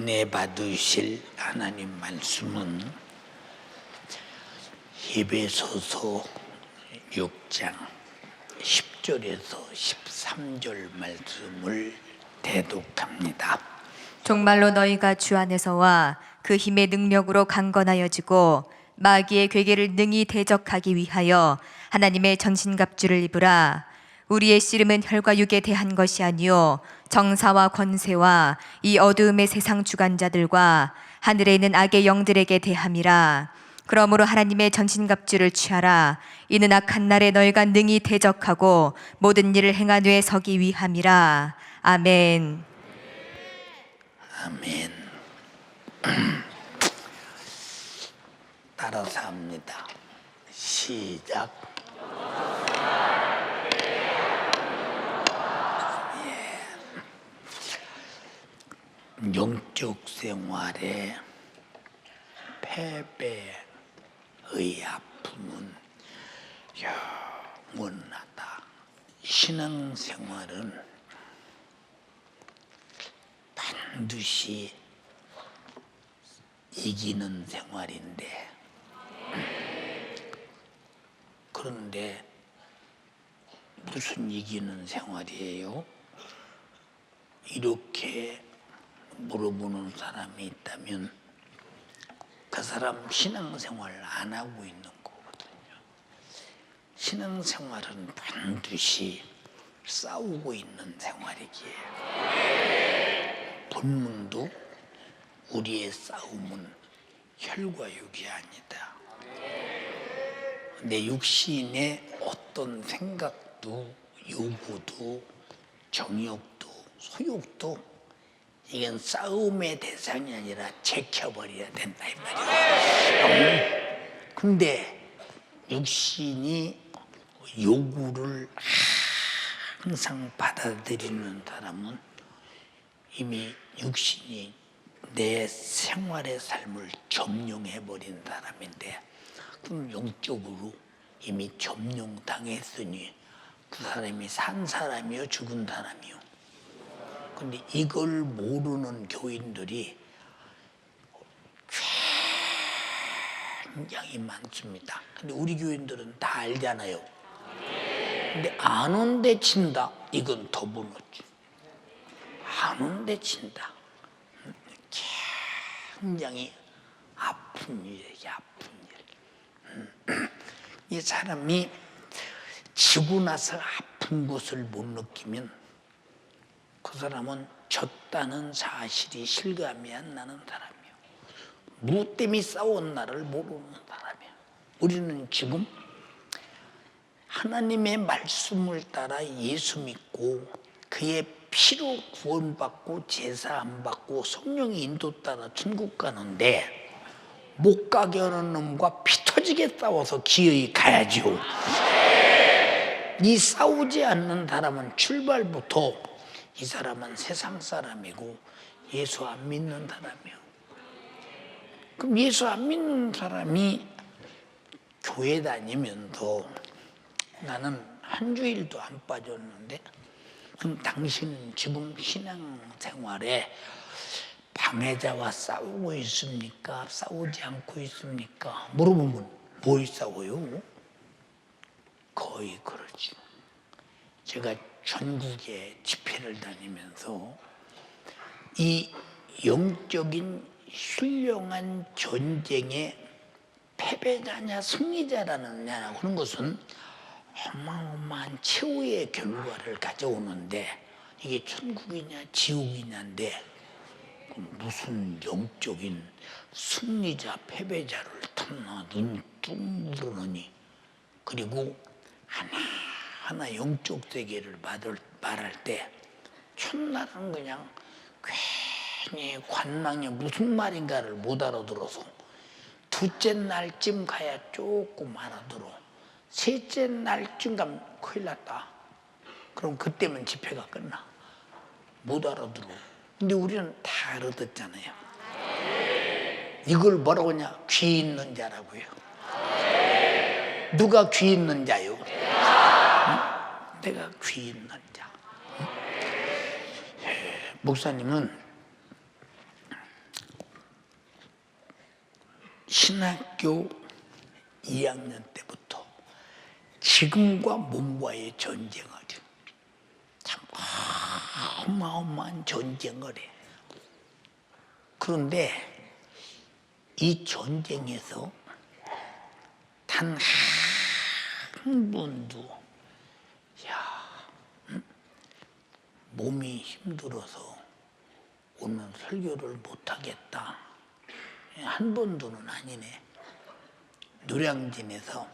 은혜 받으실 하나님 말씀은 에베소서 6장 10절에서 13절 말씀을 대독합니다. 정말로 너희가 주 안에서와 그 힘의 능력으로 강건하여지고 마귀의 괴계를 능히 대적하기 위하여 하나님의 전신갑주를 입으라. 우리의 씨름은 혈과 육에 대한 것이 아니요 정사와 권세와 이 어두움의 세상 주관자들과 하늘에 있는 악의 영들에게 대함이라. 그러므로 하나님의 전신갑주를 취하라. 이는 악한 날에 너희가 능히 대적하고 모든 일을 행한 후에 서기 위함이라. 아멘. 아멘. 따라서 합니다. 시작. 영적 생활에 패배의 아픔은 영원하다. 신앙생활은 반드시 이기는 생활인데, 그런데 무슨 이기는 생활이에요? 이렇게 물어보는 사람이 있다면 그 사람 신앙생활 안 하고 있는 거거든요. 신앙생활은 반드시 싸우고 있는 생활이기에 본문도 우리의 싸움은 혈과 육이 아니다. 내 육신의 어떤 생각도 요구도 정욕도 소욕도 이건 싸움의 대상이 아니라 제껴버려야 된다 이 말이에요. 근데 육신이 요구를 항상 받아들이는 사람은 이미 육신이 내 생활의 삶을 점령해버린 사람인데, 그럼 영적으로 이미 점령당했으니 그 사람이 산 사람이요 죽은 사람이요. 근데 이걸 모르는 교인들이 굉장히 많습니다. 근데 우리 교인들은 다 알잖아요. 근데 아는데 친다, 이건 더 무너지. 아는데 친다, 굉장히 아픈 일이에요. 아픈 일. 이 사람이 지고 나서 아픈 것을 못 느끼면 그 사람은 졌다는 사실이 실감이 안 나는 사람이에요. 무엇 때문에 싸운 나를 모르는 사람이에요. 우리는 지금 하나님의 말씀을 따라 예수 믿고 그의 피로 구원받고 제사 안 받고 성령의 인도 따라 천국 가는데, 못 가게 하는 놈과 피 터지게 싸워서 기어이 가야죠. 이 싸우지 않는 사람은 출발부터 이 사람은 세상 사람이고 예수 안 믿는 사람이에요. 그럼 예수 안 믿는 사람이 교회 다니면서 나는 한 주일도 안 빠졌는데, 그럼 당신은 지금 신앙생활에 방해자와 싸우고 있습니까? 싸우지 않고 있습니까? 물어보면 뭐 싸워요? 거의 그러죠. 제가 전국에 집회를 다니면서 이 영적인 훌륭한 전쟁의 패배자냐 승리자라느냐 그런 것은 어마어마한 최후의 결과를 가져오는데, 이게 천국이냐 지옥이냐인데 무슨 영적인 승리자 패배자를 탐나 눈 뚝 물으느니, 그리고 하나하나 영적 세계를 말할 때 첫날은 그냥 괜히 관망이 무슨 말인가를 못 알아들어서 둘째 날쯤 가야 조금 알아들어. 셋째 날쯤 가면 큰일 났다. 그럼 그때면 집회가 끝나. 못 알아들어. 근데 우리는 다 알아듣잖아요. 이걸 뭐라고 하냐? 귀 있는 자라고요. 누가 귀 있는 자요? 응? 내가 귀 있는 자. 목사님은 신학교 2학년 때부터 지금과 몸과의 전쟁을 참 어마어마한 전쟁을 해. 그런데 이 전쟁에서 단 한 번도 몸이 힘들어서 오늘 설교를 못하겠다, 한 번도는 아니네. 노량진에서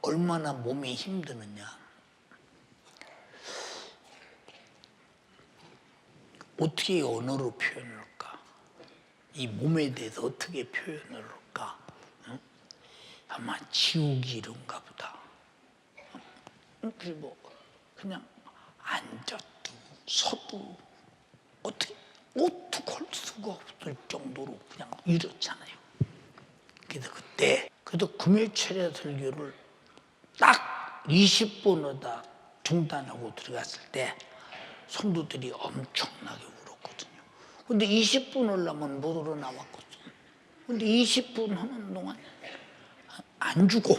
얼마나 몸이 힘드느냐, 어떻게 언어로 표현할까, 이 몸에 대해서 어떻게 표현을 할까. 아마 지옥이 이런가 보다. 그리고 그냥 앉아도 서도 어떻게 할 수가 없을 정도로 그냥 이렇잖아요. 그래서 그래도 금요일철야 설교를 딱 20분을 중단하고 들어갔을 때 성도들이 엄청나게 울었거든요. 근데 20분 하려면 못 일어나왔거든. 근데 20분 하는 동안 안 죽고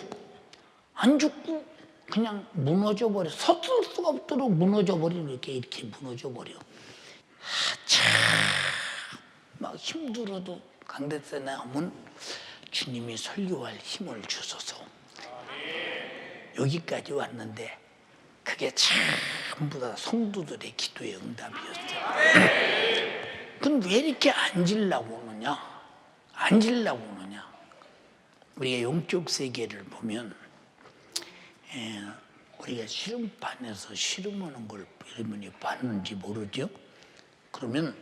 그냥 무너져 버려. 섰을 수가 없도록 무너져 버리는, 이렇게 무너져 버려. 참 막 힘들어도 강대상에 하면 주님이 설교할 힘을 주셔서 여기까지 왔는데, 그게 전부 다 성도들의 기도의 응답이었어요. 그럼 왜 이렇게 앉으려고 하느냐? 우리가 영적 세계를 보면 우리가 씨름판에서 씨름하는 걸 여러분이 봤는지 모르죠? 그러면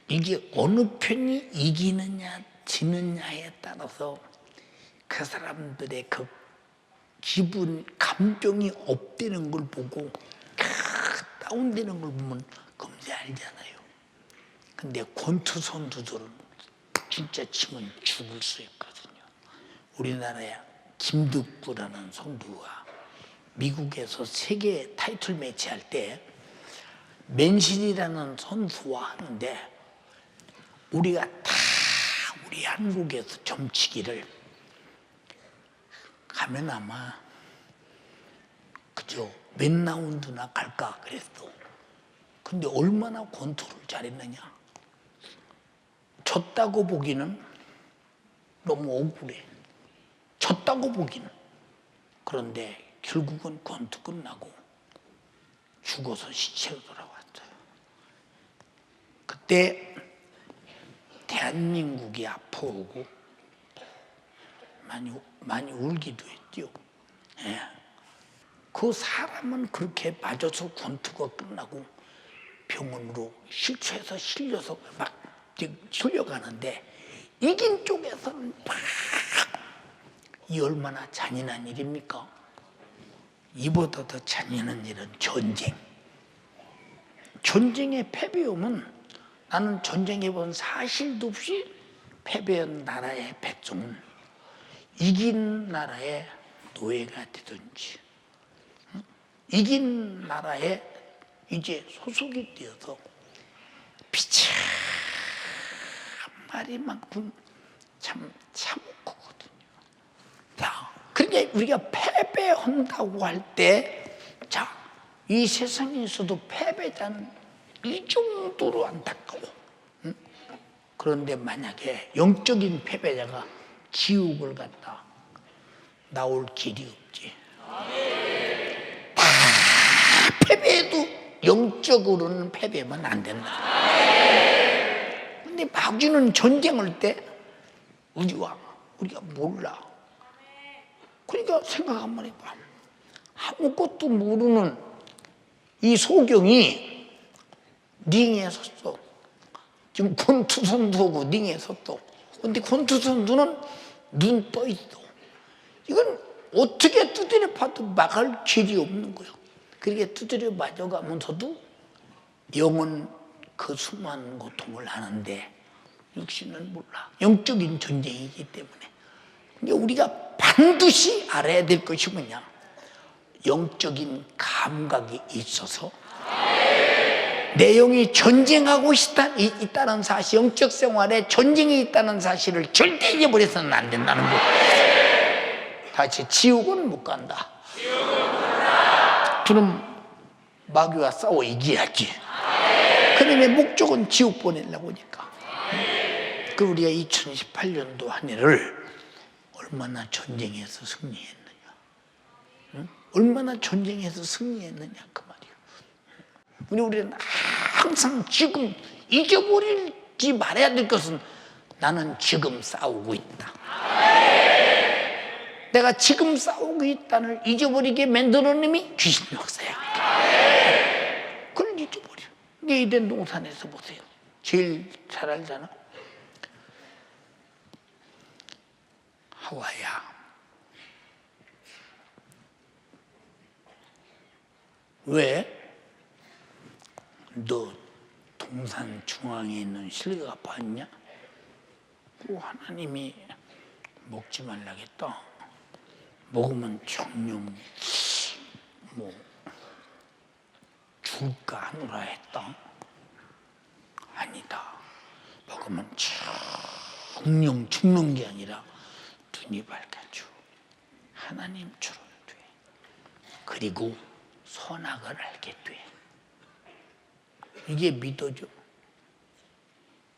이게 어느 편이 이기느냐 지느냐에 따라서 그 사람들의 그 기분, 감정이 업되는 걸 보고 다운되는 걸 보면 검사 알잖아요. 근데 권투 선수들은 진짜 치면 죽을 수 있거든요. 우리나라에 김득구라는 선수가 미국에서 세계 타이틀 매치 할 때 맨신이라는 선수와 하는데, 우리 한국에서 점치기를 가면 아마 그저 몇 라운드나 갈까 그랬어. 근데 얼마나 권투를 잘했느냐. 졌다고 보기는 너무 억울해. 졌다고 보기는. 그런데 결국은 권투 끝나고 죽어서 시체로 돌아왔어요. 그때 대한민국이 아파오고 많이 울기도 했죠. 예. 그 사람은 그렇게 맞아서 권투가 끝나고 병원으로 실초해서 실려서 막 실려가는데, 이긴 쪽에서는 이 얼마나 잔인한 일입니까? 이보다 더 잔인한 일은 전쟁. 전쟁의 패배움은, 나는 전쟁해 본 사실도 없이 패배한 나라의 백성은 이긴 나라의 노예가 되든지, 이긴 나라에 이제 소속이 되어서 피차 마리만큼 참 참고거든요. 자, 그러니까 우리가 패배한다고 할 때, 자, 이 세상에서도 패배자는 이 정도로 안타까워. 응? 그런데 만약에 영적인 패배자가 지옥을 갔다 나올 길이 없지. 다 패배해도 영적으로는 패배하면 안 된다. 근데 마귀는 전쟁할 때 우리가 몰라. 그러니까 생각 한번 해봐. 아무것도 모르는 이 소경이 링에 섰어. 지금 권투 선수하고 링에 섰어. 근데 권투 선수는 눈 떠 있어. 이건 어떻게 두드려 봐도 막을 길이 없는 거야. 그렇게 두드려 맞아가면서도 영은 그 수많은 고통을 하는데 육신은 몰라. 영적인 전쟁이기 때문에. 그러니까 우리가 반드시 알아야 될 것이 뭐냐? 영적인 감각이 있어서 내용이 전쟁하고 있다는 사실, 영적 생활에 전쟁이 있다는 사실을 절대 잊어버려서는 안 된다는 거. 다시 지옥은 못 간다. 그럼 마귀와 싸워 이겨야지. 그놈의 목적은 지옥 보내려고 하니까. 그 우리가 2018년도 한 해를 얼마나 전쟁해서 승리했느냐. 응? 얼마나 전쟁해서 승리했느냐 그 말이에요. 우리는 항상 지금 잊어버리지 말아야 될 것은 나는 지금 싸우고 있다. 내가 지금 싸우고 있다는 잊어버리게 만드는 놈이 귀신 역사야. 그걸 잊어버려. 에덴 동산에서 보세요. 제일 잘 알잖아. 하와야, 왜? 너 동산 중앙에 있는 실과가 봤냐? 그 하나님이 먹지 말라겠다. 먹으면 정령 죽을까 하노라 했다. 아니다. 먹으면 정령 죽는 게 아니라 눈이 밝아져 하나님처럼 돼. 그리고 선악을 알게 돼. 이게 믿어져.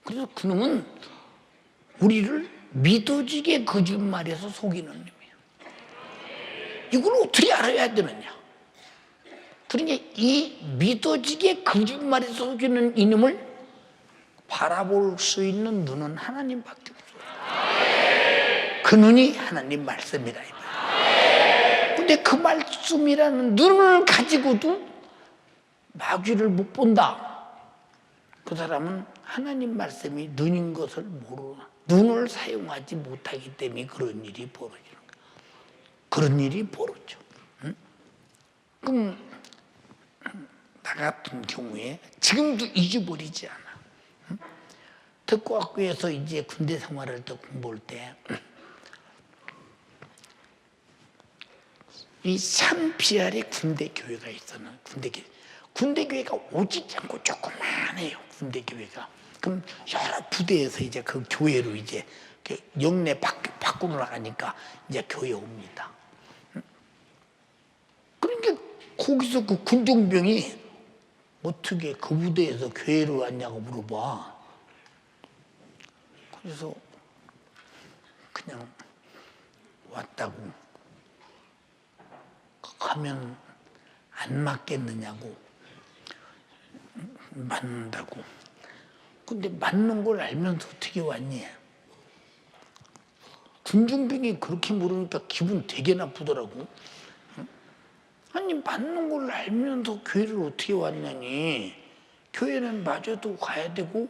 그래서 그놈은 우리를 믿어지게 거짓말해서 속이는 놈이에요. 이걸 어떻게 알아야 되느냐? 그러니까 이 믿어지게 거짓말해서 속이는 이놈을 바라볼 수 있는 눈은 하나님밖에 없어요. 그 눈이 하나님 말씀이라. 근데 그 말씀이라는 눈을 가지고도 마귀를 못 본다. 그 사람은 하나님 말씀이 눈인 것을 모르나. 눈을 사용하지 못하기 때문에 그런 일이 벌어지는 거야. 그런 일이 벌어져. 응? 그럼 나 같은 경우에 지금도 잊어버리지 않아. 응? 특고학교에서 이제 군대 생활을 또 공부할 때 이 산비알에 군대 교회가 있었나. 군대 교회가 오지 않고 조그만해요. 군대 교회가. 그럼 여러 부대에서 이제 그 교회로 이제 영내 밖으로 나가니까 이제 교회 옵니다. 그러니까 거기서 그 군종병이 어떻게 그 부대에서 교회로 왔냐고 물어봐. 그래서 그냥 왔다고. 가면 안 맞겠느냐고. 맞는다고. 근데 맞는 걸 알면서 어떻게 왔니? 군중병이 그렇게 물으니까 기분 되게 나쁘더라고. 아니 맞는 걸 알면서 교회를 어떻게 왔냐니. 교회는 마저도 가야 되고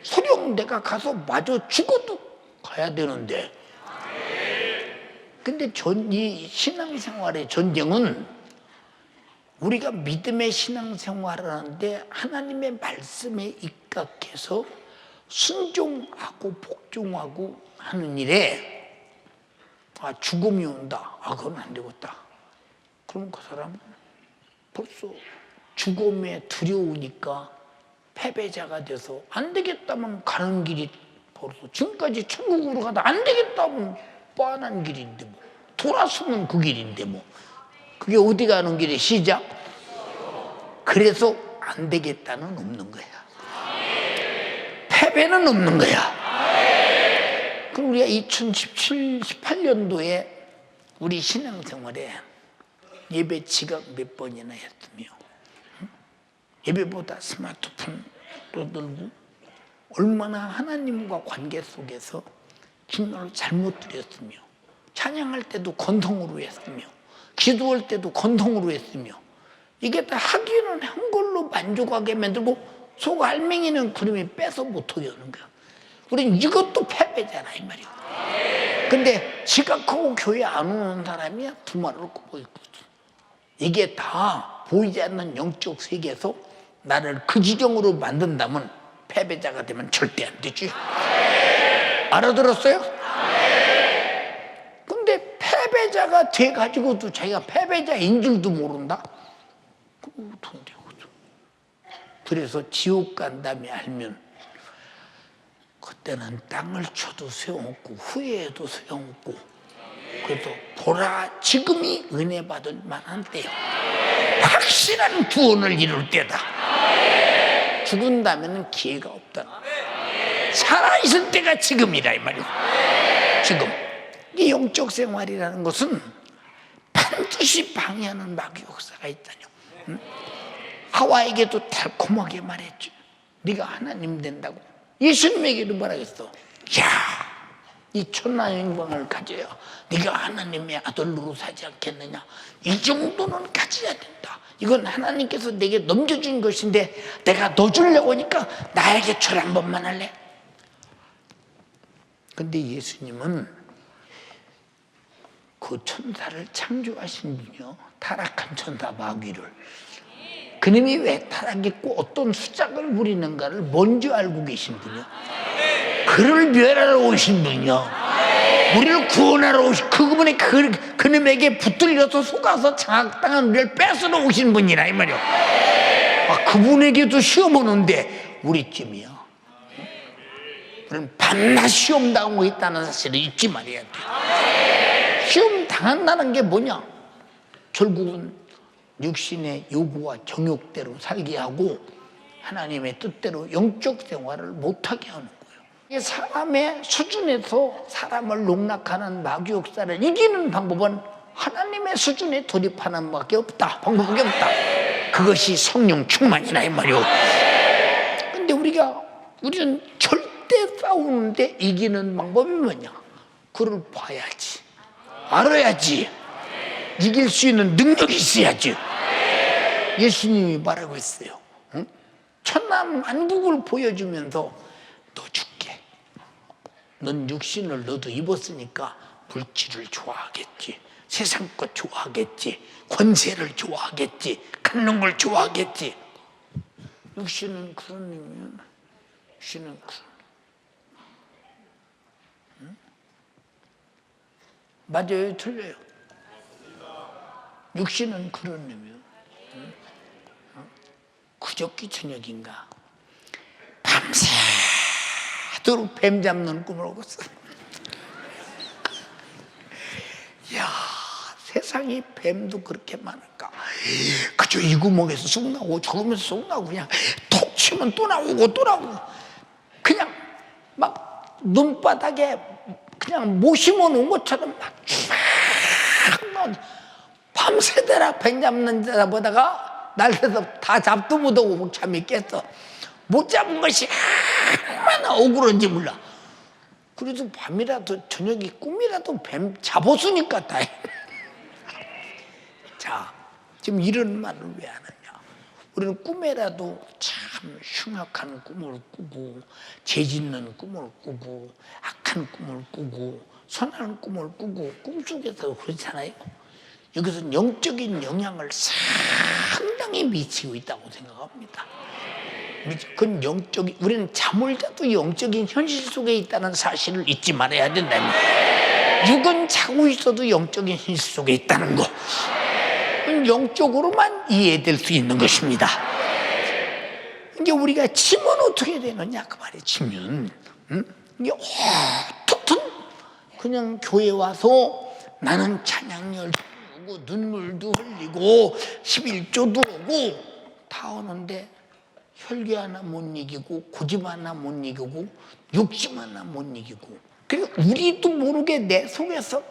소령 내가 가서 마저 죽어도 가야 되는데. 근데 이 신앙생활의 전쟁은 우리가 믿음의 신앙생활을 하는데 하나님의 말씀에 입각해서 순종하고 복종하고 하는 일에 죽음이 온다. 그건 안 되겠다. 그럼 그 사람은 벌써 죽음에 두려우니까 패배자가 돼서 안 되겠다면 가는 길이 벌써 지금까지 천국으로 가다 안 되겠다면 뻔한 길인데 뭐 돌아서면 그 길인데 뭐 그게 어디 가는 길의 시작? 그래서 안 되겠다는 없는 거야. 패배는 없는 거야. 그럼 우리가 2017-18년도에 우리 신앙생활에 예배 지각 몇 번이나 했으며 예배보다 스마트폰도 들고 얼마나 하나님과 관계 속에서 기도를 잘못 드렸으며 찬양할 때도 건성으로 했으며 기도할 때도 건성으로 했으며 이게 다 하기는 한 걸로 만족하게 만들고 속 알맹이는 그림이 뺏어 못하게 하는 거야. 우린 이것도 패배잖아 이 말이야. 근데 지각하고 교회 안 오는 사람이야 두 말을 꼽고 있거든. 이게 다 보이지 않는 영적 세계에서 나를 그 지경으로 만든다면 패배자가 되면 절대 안 되지. 알아들었어요? 근데 패배자가 돼가지고도 자기가 패배자인 줄도 모른다? 그거 어떻게 되거든. 그래서 지옥 간다며 알면 그때는 땅을 쳐도 소용없고 후회해도 소용없고, 그래도 보라 지금이 은혜 받을 만한 때요, 확실한 구원을 이룰 때다. 죽은다면 기회가 없다. 살아있을 때가 지금이라 이 말이에요. 지금 이 영적 생활이라는 것은 반드시 방해하는 마귀 역사가 있다뇨. 응? 하와에게도 달콤하게 말했죠. 네가 하나님 된다고. 예수님에게도 말하겠어. 야, 이 천하 영광을 가져야 네가 하나님의 아들로 사지 않겠느냐. 이 정도는 가져야 된다. 이건 하나님께서 내게 넘겨준 것인데 내가 너 주려고 하니까 나에게 절 한 번만 할래? 근데 예수님은 그 천사를 창조하신 분이요, 타락한 천사 마귀를, 그놈이 왜 타락했고 어떤 수작을 부리는가를 먼저 알고 계신 분이요, 그를 멸하러 오신 분이요, 우리를 구원하러 오신 그분의 그놈에게 붙들려서 속아서 장악당한 우리를 뺏으러 오신 분이라 이 말이요. 그분에게도 시험 오는데 우리쯤이요, 우리는 밤낮 시험 당하고 있다는 사실을 잊지 말아야 돼. 시험 당한다는 게 뭐냐? 결국은 육신의 요구와 정욕대로 살게 하고 하나님의 뜻대로 영적 생활을 못하게 하는 거예요. 사람의 수준에서 사람을 농락하는 마귀 역사를 이기는 방법은 하나님의 수준에 돌입하는 밖에 없다. 방법밖에 없다. 그것이 성령 충만이라 이 말이오. 근데 우리는 절대 싸우는데 이기는 방법이 뭐냐? 그를 봐야지, 알아야지, 이길 수 있는 능력이 있어야지. 예수님이 말하고 있어요. 응? 천하만국을 보여주면서 너 줄게. 넌 육신을 너도 입었으니까 물질을 좋아하겠지, 세상 것 좋아하겠지, 권세를 좋아하겠지, 갖는 걸 좋아하겠지. 육신은 그런 의미는, 육신은 그런, 응? 맞아요, 틀려요? 육신은 그런 의미요. 응? 그저께 저녁인가 밤새도록 뱀 잡는 꿈을 꿨어. 이야, 세상에 뱀도 그렇게 많을까? 그저 이 구멍에서 쑥 나오고 저 구멍에서 쑥 나오고, 그냥 톡 치면 또 나오고 또 나오고, 그냥 막 눈바닥에 그냥 모심어 놓은 것처럼 막 쫙 나오고, 밤새도록 뱀 잡는 자 보다가 날새서 다 잡도 못하고 잠이 깼어. 못 잡은 것이 얼마나 억울한지 몰라. 그래도 밤이라도 저녁에 꿈이라도 뱀 잡았으니까 다행. 자, 지금 이런 말을 왜 하느냐? 우리는 꿈에라도 참 흉악한 꿈을 꾸고, 죄짓는 꿈을 꾸고, 악한 꿈을 꾸고, 선한 꿈을 꾸고, 꿈속에서 그렇잖아요. 여기서 영적인 영향을 상당히 미치고 있다고 생각합니다. 그건 영적인, 우리는 잠을 자도 영적인 현실 속에 있다는 사실을 잊지 말아야 된다면, 육은 자고 있어도 영적인 현실 속에 있다는 거, 영적으로만 이해될 수 있는 것입니다. 이제 우리가 치면 어떻게 되느냐 그 말이에요. 치면 이게 어떻든 그냥 교회 와서 나는 찬양 열심히 하고 눈물도 흘리고 11조도 오고 다 오는데 혈기 하나 못 이기고 고집 하나 못 이기고 욕심 하나 못 이기고, 그리고 우리도 모르게 내 속에서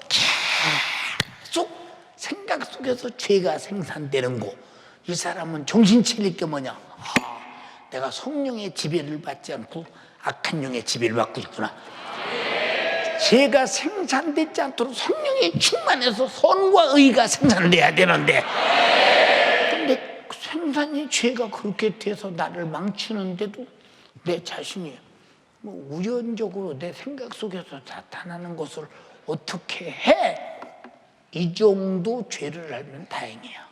계속 생각 속에서 죄가 생산되는 거. 이 사람은 정신 차릴 게 뭐냐? 내가 성령의 지배를 받지 않고 악한 영의 지배를 받고 있구나. 죄가 생산되지 않도록 성령이 충만해서 선과 의가 생산돼야 되는데, 근데 생산이 죄가 그렇게 돼서 나를 망치는데도 내 자신이 뭐 우연적으로 내 생각 속에서 나타나는 것을 어떻게 해? 이 정도 죄를 알면 다행이야.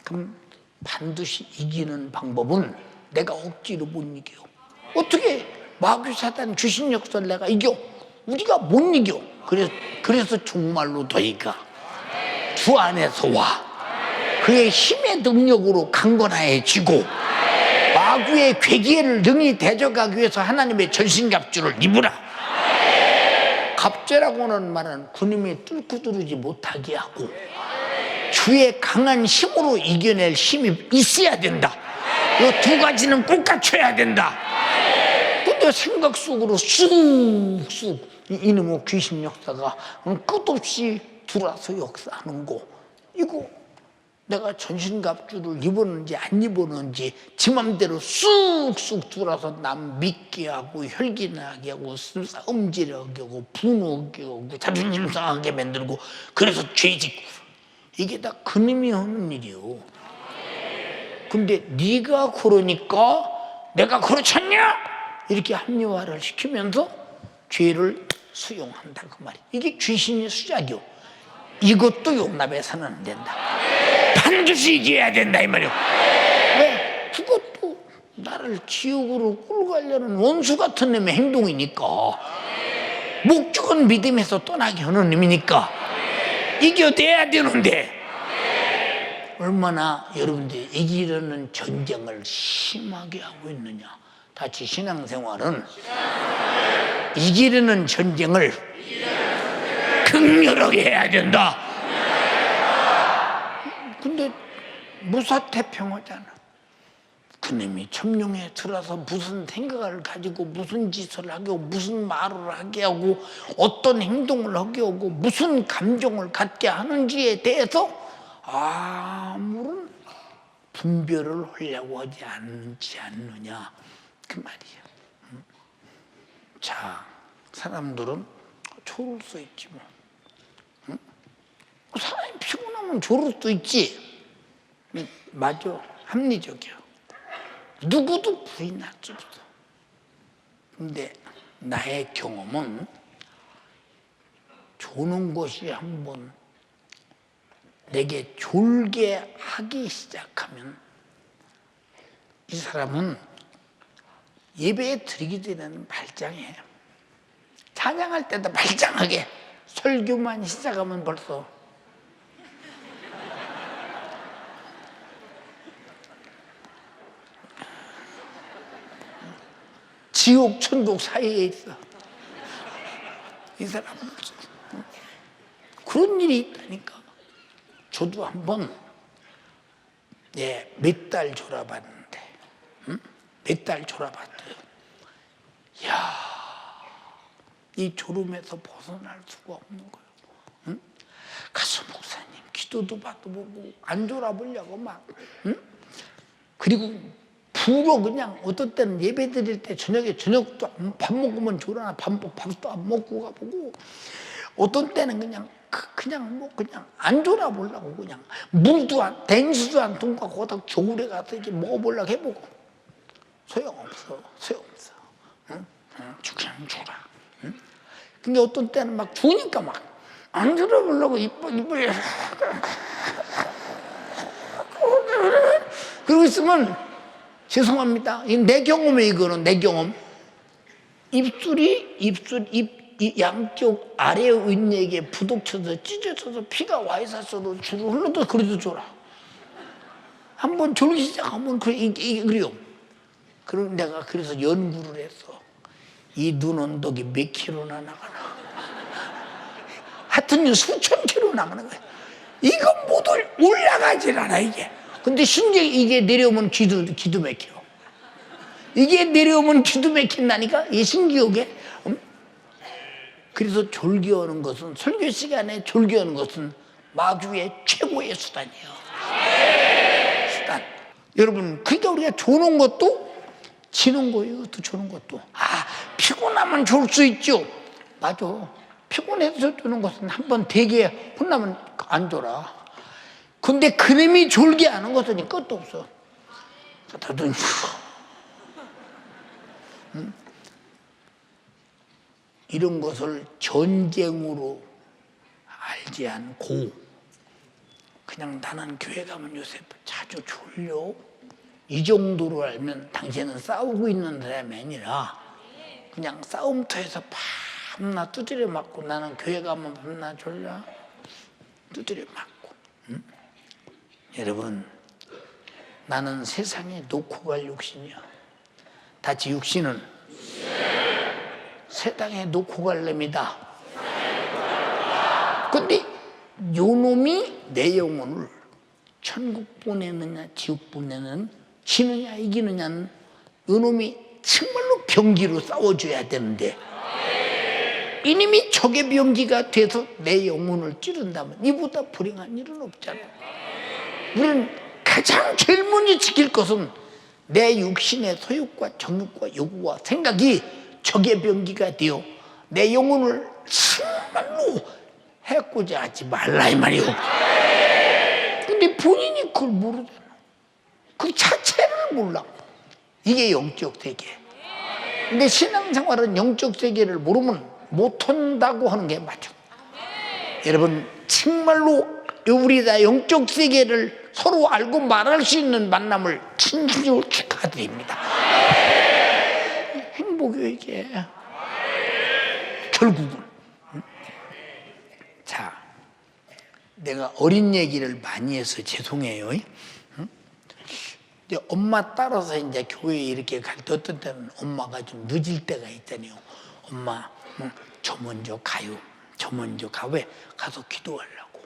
그럼 반드시 이기는 방법은 내가 억지로 못 이겨. 어떻게 마귀 사단 귀신 역사를 내가 이겨? 우리가 못 이겨. 그래서 정말로 너희가 주 안에서 와 그의 힘의 능력으로 강건해지고 마귀의 괴계를 능히 대적하기 위해서 하나님의 전신갑주를 입으라. 갑주라고는 말은 군림이 뚫고 들어오지 못하게 하고 주의 강한 힘으로 이겨낼 힘이 있어야 된다. 이 두 가지는 꼭 갖춰야 된다. 근데 생각 속으로 쑥쑥 이놈의 귀신 역사가 끝없이 들어와서 역사하는 거, 이거 내가 전신갑주를 입었는지 안 입었는지 지 맘대로 쑥쑥 들어와서 남 믿게 하고 혈기나게 하고 싸움질하게 하고 분노하게 하고 자존심 상하게 만들고 그래서 죄 짓고, 이게 다 그놈이 하는 일이요. 근데 네가 그러니까 내가 그렇잖냐 이렇게 합리화를 시키면서 죄를 수용한다 그 말이야. 이게 귀신의 수작이요. 이것도 용납해서는 안 된다. 반드시 이겨야 된다 이 말이요. 왜? 그것도 나를 지옥으로 끌고 가려는 원수 같은 놈의 행동이니까. 목적은 믿음에서 떠나게 하는 놈이니까 이겨내야 되는데, 얼마나 여러분들이 이기려는 전쟁을 심하게 하고 있느냐. 다시 신앙생활은 이기려는 전쟁을 극렬하게 해야 된다. 근데 무사태평하잖아. 그놈이 첨룡에 들어서 무슨 생각을 가지고 무슨 짓을 하게 하고 무슨 말을 하게 하고 어떤 행동을 하게 하고 무슨 감정을 갖게 하는지에 대해서 아무런 분별을 하려고 하지 않느냐 그 말이야. 자, 사람들은 졸을 수 있지 뭐. 응? 사람이 피곤하면 졸을 수 있지. 맞아, 합리적이야. 누구도 부인할 수 없어. 근데 나의 경험은 조는 것이 한번 내게 졸게 하기 시작하면 이 사람은 예배에 드리기 전에는 발장해요. 찬양할 때도 발장하게, 설교만 시작하면 벌써 지옥 천국 사이에 있어. 이 사람은 그런 일이 있다니까. 저도 한번 몇 달 졸아봤는데, 몇 달 졸아봤어요. 이야, 이 졸음에서 벗어날 수가 없는 거예요. 응? 가서 목사님 기도도 받아보고 안 졸아보려고 막, 그리고 부로 그냥 어떤 때는 예배 드릴 때 저녁에 저녁도 밥 먹으면 졸아나 밥도 안 먹고 가보고, 어떤 때는 그냥 안 졸아보려고 그냥 물도 안, 냉수도 안 통과 거기다 겨울에 가서 이렇게 먹어보려고 해보고 소용없어. 응? 그냥 졸아. 응? 근데 어떤 때는 막 주니까 막 안 졸아보려고 이빨 그러고 있으면, 죄송합니다, 내 경험에, 이거는 내 경험, 입 양쪽 아래 윗내에 부독쳐서 찢어져서 피가 와 있어서 줄을 흘러도 그래도 졸아. 한번 졸기 시작하면 그래요. 그럼 내가 그래서 연구를 했어. 이 눈 언덕이 몇 킬로나 나가나. 하여튼 수천 킬로 나가는 거야. 이건 못 올라가질 않아 이게. 근데 심지어 이게 내려오면 기도 막혀. 이게 내려오면 기도 막힌다니까, 이 신기하게. 그래서 졸기하는 것은, 설교 시간에 졸기하는 것은 마귀의 최고의 수단이에요. 수단. 여러분, 그러니까 우리가 조는 것도 지는 거예요. 또 조는 것도. 피곤하면 졸 수 있죠. 맞아. 피곤해서 조는 것은 한번 되게 혼나면 안 졸아. 근데 그놈이 졸게 하는 것은 끝도 없어. 다들 이런 것을 전쟁으로 알지 않고 그냥 나는 교회 가면 요새 자주 졸려, 이 정도로 알면 당신은 싸우고 있는 사람이 아니라 그냥 싸움터에서 밤낮 두드려 맞고, 나는 교회 가면 밤낮 졸려 두드려 맞고. 여러분, 나는 세상에 놓고 갈 육신이야. 다시 육신은 세상에 놓고 갈 놈이다. 근데 요 놈이 내 영혼을 천국 보내느냐 지옥 보내는 지느냐 이기느냐는 요 놈이 정말로 병기로 싸워줘야 되는데 이놈이 적의 병기가 돼서 내 영혼을 찌른다면 이보다 불행한 일은 없잖아. 우리는 가장 제일 먼저 지킬 것은 내 육신의 소욕과 정욕과 요구와 생각이 적의 병기가 되어 내 영혼을 정말로 해코자 하지 말라 이 말이오. 근데 본인이 그걸 모르잖아. 그 자체를 몰라. 이게 영적 세계. 근데 신앙생활은 영적 세계를 모르면 못한다고 하는 게 맞죠. 여러분 정말로 우리 다 영적 세계를 서로 알고 말할 수 있는 만남을 진심으로 축하드립니다. 행복이에요 이게. 결국은 자, 내가 어린 얘기를 많이 해서 죄송해요. 엄마 따라서 이제 교회에 이렇게 갈 때 어떤 때는 엄마가 좀 늦을 때가 있잖아요. 엄마, 저 먼저 가요. 저 먼저 가. 왜? 가서 기도하려고.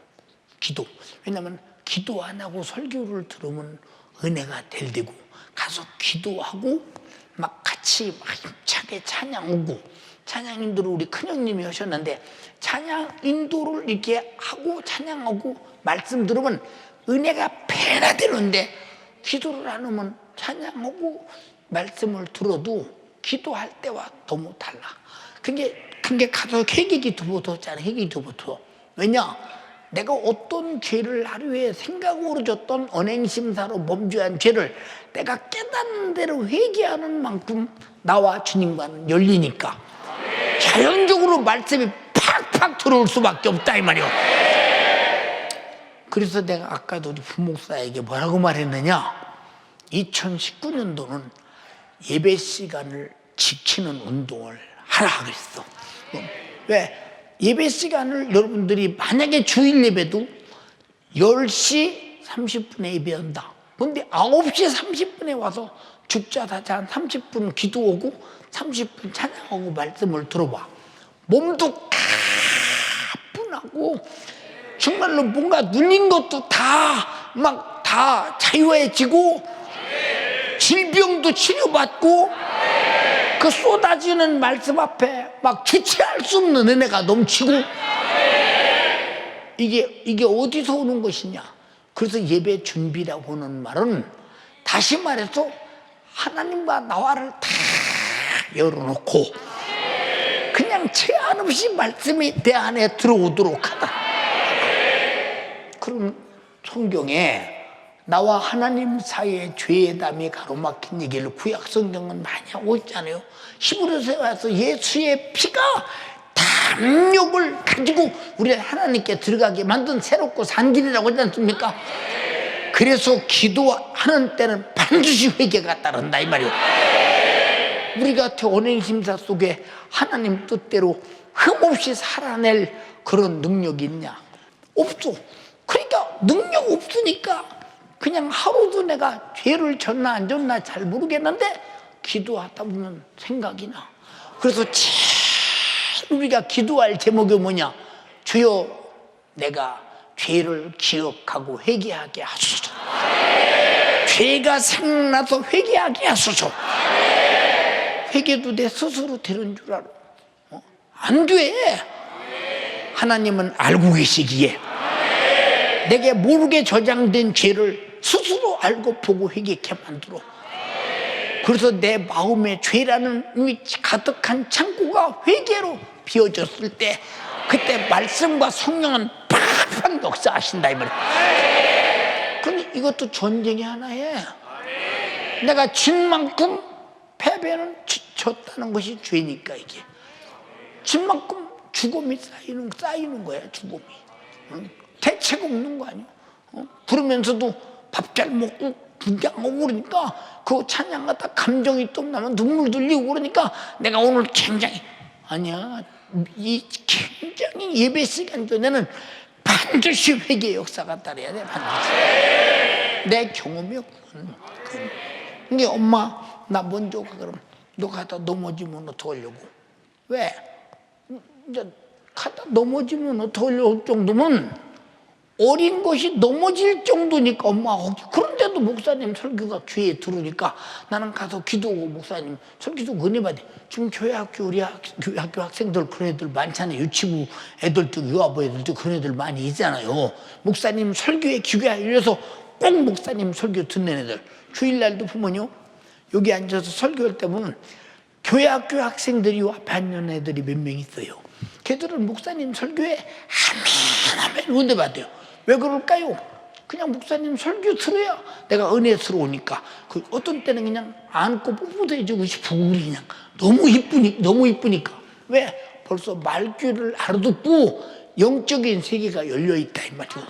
기도. 왜냐면 기도 안 하고 설교를 들으면 은혜가 될 테고 가서 기도하고 막 같이 막 힘차게 찬양 오고 찬양 인도를 우리 큰형님이 하셨는데 찬양 인도를 이렇게 하고 찬양하고 말씀 들으면 은혜가 배나 되는데 기도를 안 하면 찬양하고 말씀을 들어도 기도할 때와 너무 달라. 그게 가서 회개기도부터 했잖아. 회개기도부터. 왜냐? 내가 어떤 죄를 하루에 생각으로 졌던 언행심사로 범죄한 죄를 내가 깨닫는 대로 회개하는 만큼 나와 주님과는 열리니까 자연적으로 말씀이 팍팍 들어올 수밖에 없다 이 말이요. 그래서 내가 아까도 우리 부목사에게 뭐라고 말했느냐, 2019년도는 예배 시간을 지키는 운동을 하라 그랬어. 왜? 예배 시간을 여러분들이 만약에 주일 예배도 10시 30분에 예배한다. 근데 9시 30분에 와서 죽자 사자 한 30분 기도하고 30분 찬양하고 말씀을 들어봐. 몸도 가뿐하고 정말로 뭔가 눌린 것도 다 자유해지고 질병도 치료받고 그 쏟아지는 말씀 앞에 막 주체할 수 없는 은혜가 넘치고 이게 어디서 오는 것이냐. 그래서 예배 준비라고 하는 말은 다시 말해서 하나님과 나와를 다 열어놓고 그냥 제한 없이 말씀이 내 안에 들어오도록 하다. 그럼 성경에 나와 하나님 사이에 죄의 담이 가로막힌 얘기를 구약 성경은 많이 하고 있잖아요. 히브리서에 와서 예수의 피가 담력을 가지고 우리를 하나님께 들어가게 만든 새롭고 산 길이라고 하지 않습니까? 그래서 기도하는 때는 반드시 회개가 따른다 이 말이에요. 우리 같은 언행심사 속에 하나님 뜻대로 흠없이 살아낼 그런 능력이 있냐? 없어. 그러니까 능력 없으니까 그냥 하루도 내가 죄를 졌나 안 졌나 잘 모르겠는데 기도하다 보면 생각이 나. 그래서 제일 우리가 기도할 제목이 뭐냐? 주여 내가 죄를 기억하고 회개하게 하소서. 죄가 생각나서 회개하게 하소서. 회개도 내 스스로 되는 줄 알아. 안 돼. 하나님은 알고 계시기에 내게 모르게 저장된 죄를 스스로 알고 보고 회개케 만들어. 그래서 내 마음에 죄라는 가득한 창고가 회개로 비워졌을 때 그때 말씀과 성령은 팍팍 역사하신다 이 말이야. 근데 이것도 전쟁이 하나에 내가 진 만큼 패배는 졌다는 것이 죄니까 이게 진 만큼 죽음이 쌓이는 거야. 죽음이. 대책 없는 거 아니야. 그러면서도 밥 잘 먹고 분장하고 그러니까 그 찬양하다 감정이 또 나면 눈물 흘리고 그러니까 내가 오늘 굉장히 아니야. 이 굉장히 예배 시간 전에는 반드시 회개의 역사가 따라야 돼. 반드시. 내 경험이었거든. 이게 엄마 나 먼저 가. 그럼 너 가다 넘어지면 어떡하려고? 왜? 이제 가다 넘어지면 어떡하려고 정도면 어린 것이 넘어질 정도니까 엄마 혹시 그런데도 목사님 설교가 귀에 들으니까 나는 가서 기도하고 목사님 설교도 은혜 받아. 지금 교회 학교 우리 교회 학교 학생들 그런 애들 많잖아요. 유치부 애들도 유아부 애들도 그런 애들 많이 있잖아요. 목사님 설교에 귀가 열려서 꼭 목사님 설교 듣는 애들 주일날도 보면요 여기 앉아서 설교할 때 보면 교회 학교 학생들이 앞에 앉는 애들이 몇 명 있어요. 걔들은 목사님 설교에 하면 은혜 받아요. 왜 그럴까요? 그냥 목사님 설교 들어야 내가 은혜스러우니까. 그 어떤 때는 그냥 안고 뽀뽀해주고 싶고 그냥 너무 이쁘니까. 왜? 벌써 말귀를 알아듣고 영적인 세계가 열려 있다 이 말이죠.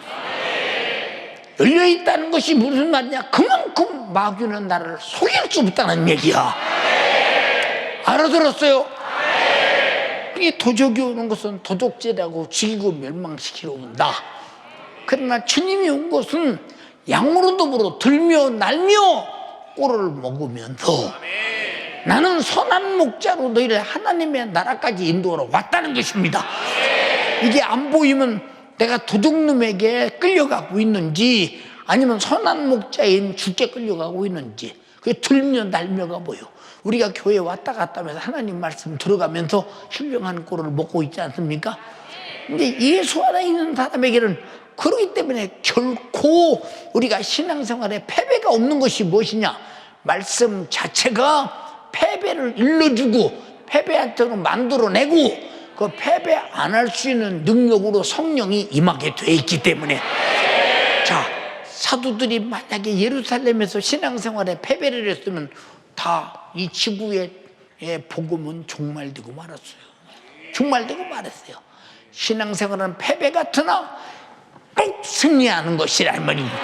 열려 있다는 것이 무슨 말이냐? 그만큼 마귀는 나를 속일 수 없다는 얘기야. 알아들었어요? 이 도적이 오는 것은 도둑질하고 죽이고 멸망시키러 온다. 그러나 주님이 온 것은 양으로 더불어 들며 날며 꼴을 먹으면서 나는 선한 목자로 너희를 하나님의 나라까지 인도하러 왔다는 것입니다. 이게 안 보이면 내가 도둑놈에게 끌려가고 있는지 아니면 선한 목자인 주께 끌려가고 있는지 그게 들며 날며가 보여. 우리가 교회 왔다 갔다 하면서 하나님 말씀 들어가면서 훌륭한 꼴을 먹고 있지 않습니까? 근데 예수 안에 있는 사람에게는 그렇기 때문에 결코 우리가 신앙생활에 패배가 없는 것이 무엇이냐? 말씀 자체가 패배를 일러주고 패배한테는 만들어내고 그 패배 안 할 수 있는 능력으로 성령이 임하게 돼 있기 때문에. 자, 사도들이 만약에 예루살렘에서 신앙생활에 패배를 했으면 다 이 지구의 복음은 종말되고 말았어요. 종말되고 말았어요. 신앙생활은 패배 같으나 꼭 승리하는 것이라 말입니다.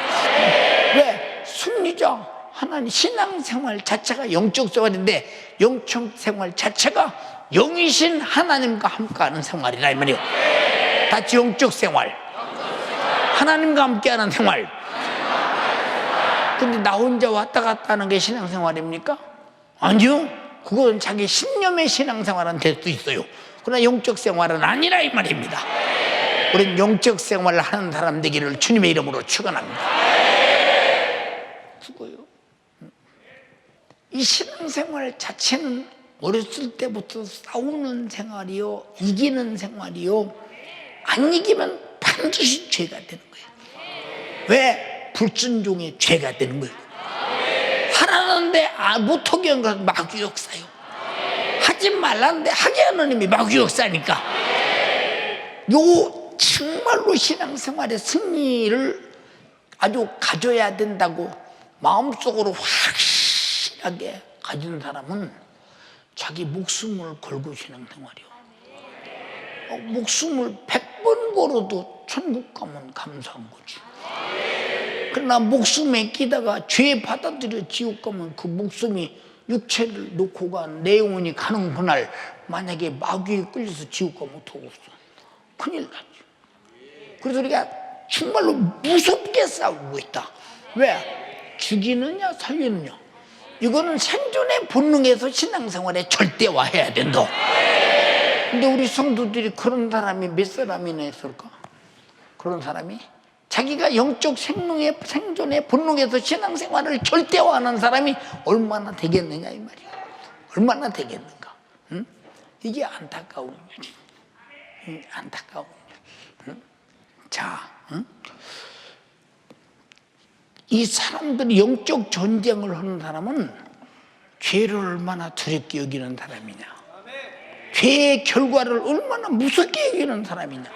왜? 승리자 하나님 신앙생활 자체가 영적 생활인데 영적 생활 자체가 영이신 하나님과 함께하는 생활이라 이 말이에요. 같이 영적 생활, 하나님과 함께하는 생활. 근데 나 혼자 왔다 갔다 하는 게 신앙생활입니까? 아니요. 그건 자기 신념의 신앙생활은 될 수 있어요. 그러나 영적 생활은 아니라 이 말입니다. 우리는 영적 생활을 하는 사람 되기를 주님의 이름으로 축원합니다. 수고요. 이 신앙생활 자체는 어렸을 때부터 싸우는 생활이요, 이기는 생활이요, 안 이기면 반드시 죄가 되는 거예요. 왜? 불순종의 죄가 되는 거예요. 하라는데 못하게 하는 것은 마귀 역사요. 하지 말라는데 하게 하는 힘이 마귀 역사니까. 요 정말로 신앙생활의 승리를 아주 가져야 된다고 마음속으로 확실하게 가진 사람은 자기 목숨을 걸고 신앙생활이요. 목숨을 100번 걸어도 천국 가면 감사한 거지. 그러나 목숨에 끼다가 죄 받아들여 지옥 가면 그 목숨이 육체를 놓고 간 내 영혼이 가는 그날 만약에 마귀에 끌려서 지옥 가면 어떡하겠어. 큰일 나지. 그래서 우리가 정말로 무섭게 싸우고 있다. 왜? 죽이느냐 살리느냐. 이거는 생존의 본능에서 신앙생활에 절대화해야 된다. 근데 우리 성도들이 그런 사람이 몇 사람이나 있을까? 그런 사람이 자기가 영적 생존의 본능에서 신앙생활을 절대화하는 사람이 얼마나 되겠느냐 이 말이야. 얼마나 되겠는가? 응? 이게 안타까운 일이지. 안타까운 일. 응? 자, 응? 이 사람들이 영적 전쟁을 하는 사람은 죄를 얼마나 두렵게 여기는 사람이냐, 죄의 결과를 얼마나 무섭게 여기는 사람이냐.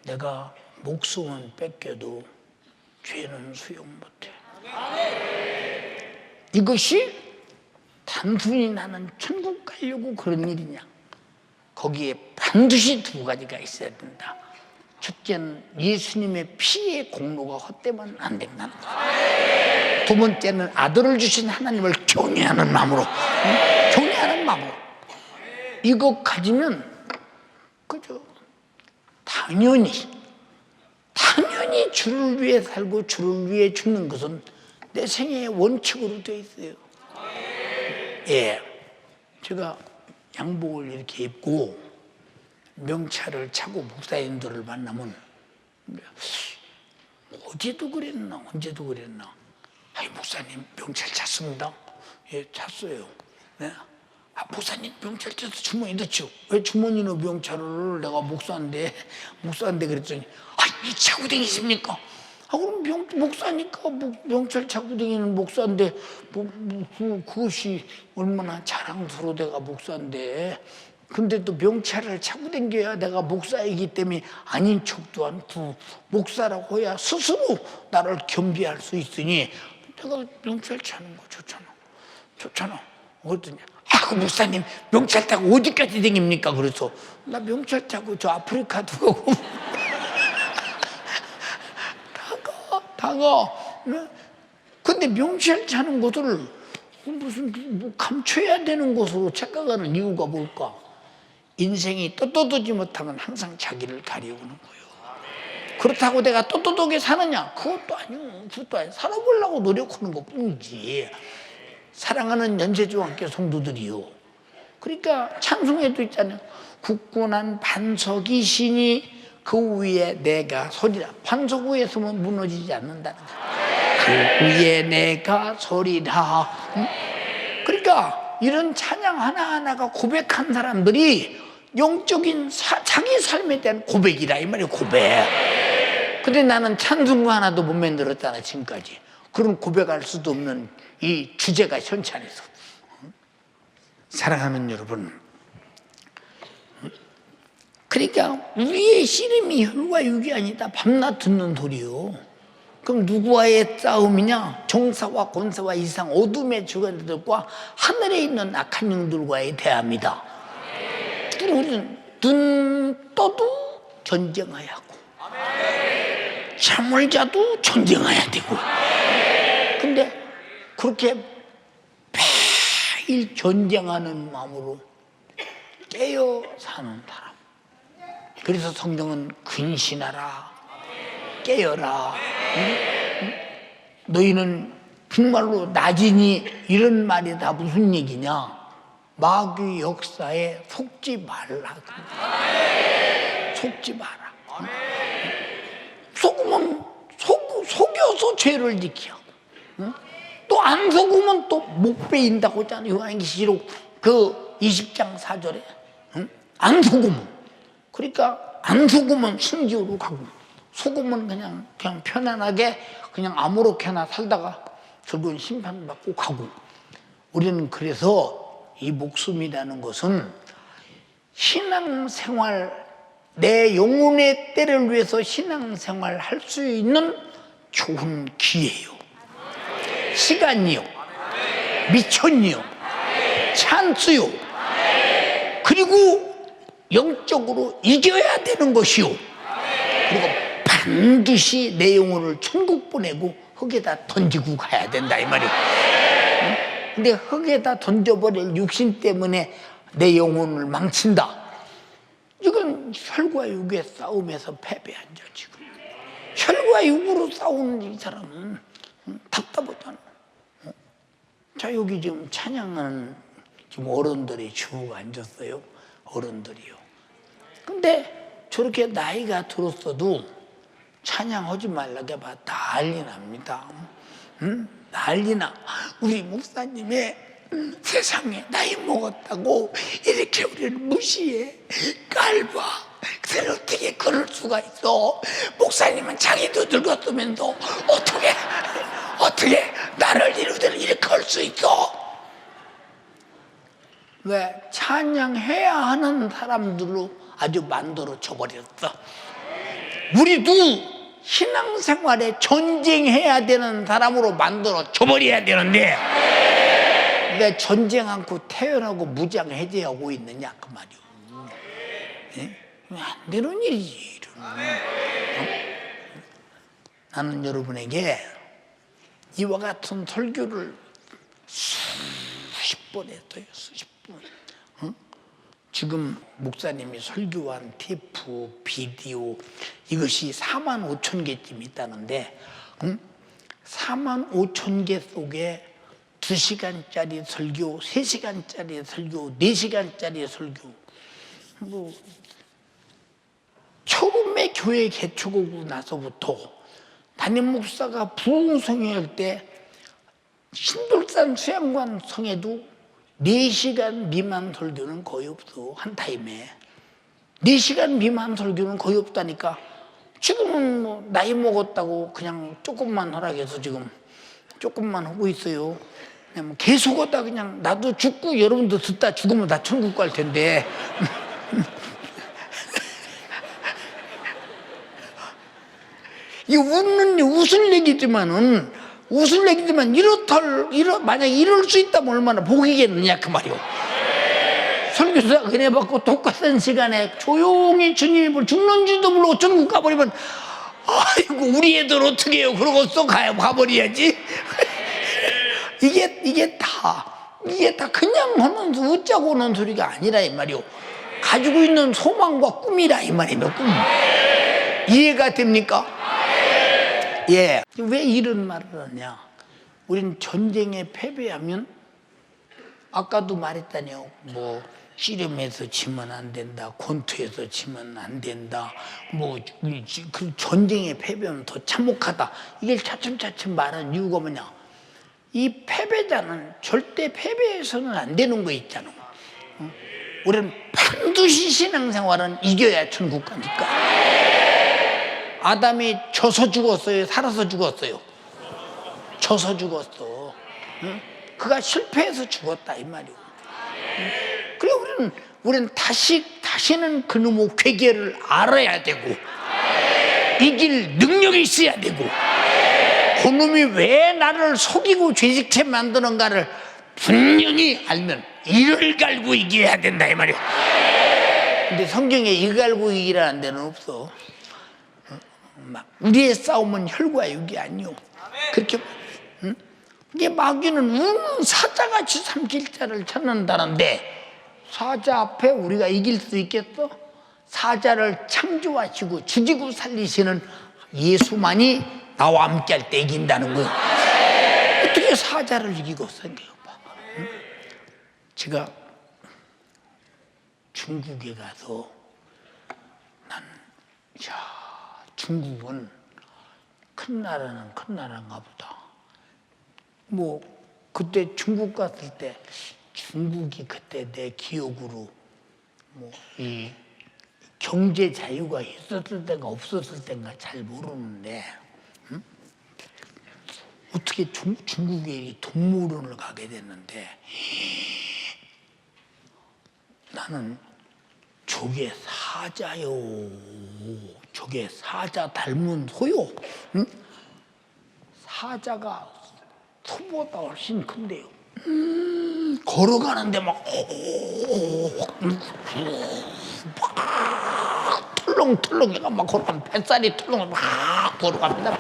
내가 목숨은 뺏겨도 죄는 수용 못해. 이것이 단순히 나는 천국 가려고 그런 일이냐? 거기에 반드시 두 가지가 있어야 된다. 첫째는 예수님의 피의 공로가 헛되면 안 된다는 것. 두 번째는 아들을 주신 하나님을 경외하는 마음으로, 경외하는 마음으로. 이거 가지면 그죠? 당연히 당연히 주를 위해 살고 주를 위해 죽는 것은 내 생애의 원칙으로 되어 있어요. 예, 제가 양복을 이렇게 입고 명찰을 차고 목사님들을 만나면 어제도 그랬나 언제도 그랬나, 아이 목사님 명찰 찼습니다. 예, 찼어요. 네? 아, 목사님 명찰 차서 주머니 넣죠. 왜 주머니는 명찰을, 내가 목사인데 그랬더니 이 차고 다니십니까? 아, 그럼 목사니까 명찰 차고 다니는 목사인데 그것이 얼마나 자랑스러워. 내가 목사인데. 근데 또 명찰을 차고 다녀야 내가 목사이기 때문에 아닌 척도 않고 목사라고 해야 스스로 나를 겸비할 수 있으니 내가 명찰 차는 거 좋잖아. 그랬더니 그 목사님 명찰 타고 어디까지 다닙니까? 그래서 나 명찰 타고 저 아프리카도 가고 다가. 근데 명찰 차는 것을 무슨 감춰야 되는 것으로 착각하는 이유가 뭘까? 인생이 떳떳하지 못하면 항상 자기를 가리우는 거예요. 그렇다고 내가 떳떳하게 사느냐? 그것도 아니요. 살아보려고 노력하는 것뿐이지. 사랑하는 연세조항께 성도들이요. 그러니까 찬송에도 있잖아요. 굳건한 반석이 시니 그 위에 내가 서리라. 반석 위에 서면 무너지지 않는다는 거예요. 그 위에 내가 서리라. 그러니까 이런 찬양 하나하나가 고백한 사람들이 영적인 자기 삶에 대한 고백이라 이 말이에요. 고백. 근데 나는 찬송가 하나도 못 만들었잖아 지금까지. 그런 고백할 수도 없는 이 주제가 현찬에서. 사랑하는 여러분, 그러니까 우리의 씨름이 혈과 육이 아니다 밤낮 듣는 소리요. 그럼 누구와의 싸움이냐? 정사와 권사와 이상 어둠의 주관들과 하늘에 있는 악한 영들과의 대화입니다. 우리는 눈 떠도 전쟁해야 하고 잠을 자도 전쟁해야 되고. 근데 그렇게 매일 전쟁하는 마음으로 깨어 사는 사람. 그래서 성경은 근신하라, 깨어라. 너희는 정말로 낮이니, 이런 말이 다 무슨 얘기냐? 마귀 역사에 속지 말라. 속지 마라. 속으면 속여서 죄를 지키고, 또 안 속으면 또 못 베인다고 하잖아요. 요한계시록 그 20장 4절에. 안 속으면. 그러니까 안 속으면 순교로 가고, 속으면 그냥 편안하게 그냥 아무렇게나 살다가 결국은 심판받고 가고. 우리는 그래서 이 목숨이라는 것은 신앙생활, 내 영혼의 때를 위해서 신앙생활 할 수 있는 좋은 기회예요. 시간이요, 미천이요, 찬스요. 그리고 영적으로 이겨야 되는 것이요. 그리고 반드시 내 영혼을 천국 보내고 흙에다 던지고 가야 된다 이 말이에요. 근데 흙에다 던져버릴 육신 때문에 내 영혼을 망친다. 이건 혈과 육의 싸움에서 패배한 자 지금. 혈과 육으로 싸우는 이 사람은 답답하잖아. 자, 여기 지금 찬양하는 지금 어른들이 쭉 앉았어요. 어른들이요. 근데 저렇게 나이가 들었어도 찬양하지 말라게 봐. 난리 납니다. 난리나. 우리 목사님의 세상에 나이 먹었다고 이렇게 우리를 무시해, 깔봐. 그래서 어떻게 그럴 수가 있어? 목사님은 자기도 늙었으면서 어떻게 나를 이렇게 할 수 있어? 왜? 찬양해야 하는 사람들로 아주 만들어 줘버렸어. 우리도 신앙생활에 전쟁해야 되는 사람으로 만들어 줘버려야 되는데 왜 전쟁 않고 태어나고 무장해제하고 있느냐 그 말이오. 네? 안 되는 일이지. 나는 여러분에게 이와 같은 설교를 수십 번 했어요. 수십 번. 지금 목사님이 설교한 테이프, 비디오 이것이 4만 5천 개쯤 있다는데 4만 5천 개 속에 2시간짜리 설교, 3시간짜리 설교, 4시간짜리 설교. 뭐 처음에 교회 개척하고 나서부터 담임 목사가 부흥성회할 때 신돌산 수양관 성에도 4시간 미만 설교는 거의 없어. 한 타임에 4시간 미만 설교는 거의 없다니까. 지금은 뭐 나이 먹었다고 그냥 조금만 하라고 해서 지금 조금만 하고 있어요. 그냥 뭐 계속 하다 그냥 나도 죽고 여러분도 듣다 죽으면 다 천국 갈 텐데. 이 웃을 얘기지만 만약 이럴 수 있다면 얼마나 복이겠느냐 그 말이오. 설교사가 은혜 받고 똑같은 시간에 조용히 주님을 죽는 줄도 모르고 천국 가버리면 아이고 우리 애들 어떻게 해요? 그러고 또 가버려야지. 이게 다 그냥 하는 웃자고 하는 소리가 아니라 이 말이오. 가지고 있는 소망과 꿈이라 이 말이에요. 꿈. 이해가 됩니까? 예. 왜 이런 말을 하냐? 우린 전쟁에 패배하면 아까도 말했다니요. 뭐 씨름에서 지면 안 된다, 권투에서 지면 안 된다. 뭐 그 전쟁에 패배하면 더 참혹하다. 이게 차츰차츰 말하는 이유가 뭐냐? 이 패배자는 절대 패배해서는 안 되는 거 있잖아. 우리는 반드시 신앙생활은 이겨야 천국 가니까. 아담이 져서 죽었어요? 살아서 죽었어요? 져서 죽었어. 그가 실패해서 죽었다 이 말이오. 그래 우리는 다시는 그놈의 괴계를 알아야 되고 이길 능력이 있어야 되고 그놈이 왜 나를 속이고 죄짓게 만드는가를 분명히 알면 이를 갈고 이겨야 된다 이 말이오. 근데 성경에 이 갈고 이기라는 데는 없어. 우리의 싸움은 혈과 육이 아니오. 그렇게 이게 마귀는 사자같이 삼킬 자를 찾는다는데 사자 앞에 우리가 이길 수 있겠어? 사자를 창조하시고 죽이고 살리시는 예수만이 나와 함께 할 때 이긴다는 거야. 어떻게 사자를 이기고 생겨봐. 제가 중국에 가서 중국은 큰 나라는 큰 나라인가 보다. 뭐 그때 중국 갔을 때 중국이 그때 내 기억으로 뭐 이 경제 자유가 있었을 때가 없었을 때인가 잘 모르는데 어떻게 중국에 동물원을 가게 됐는데 나는 저게 사자요. 저게 사자 닮은 소요. 사자가 소보다 훨씬 큰데요. 걸어가는데 막 털렁털렁 얘가 막 걸어가면 뱃살이 털렁 막 걸어갑니다.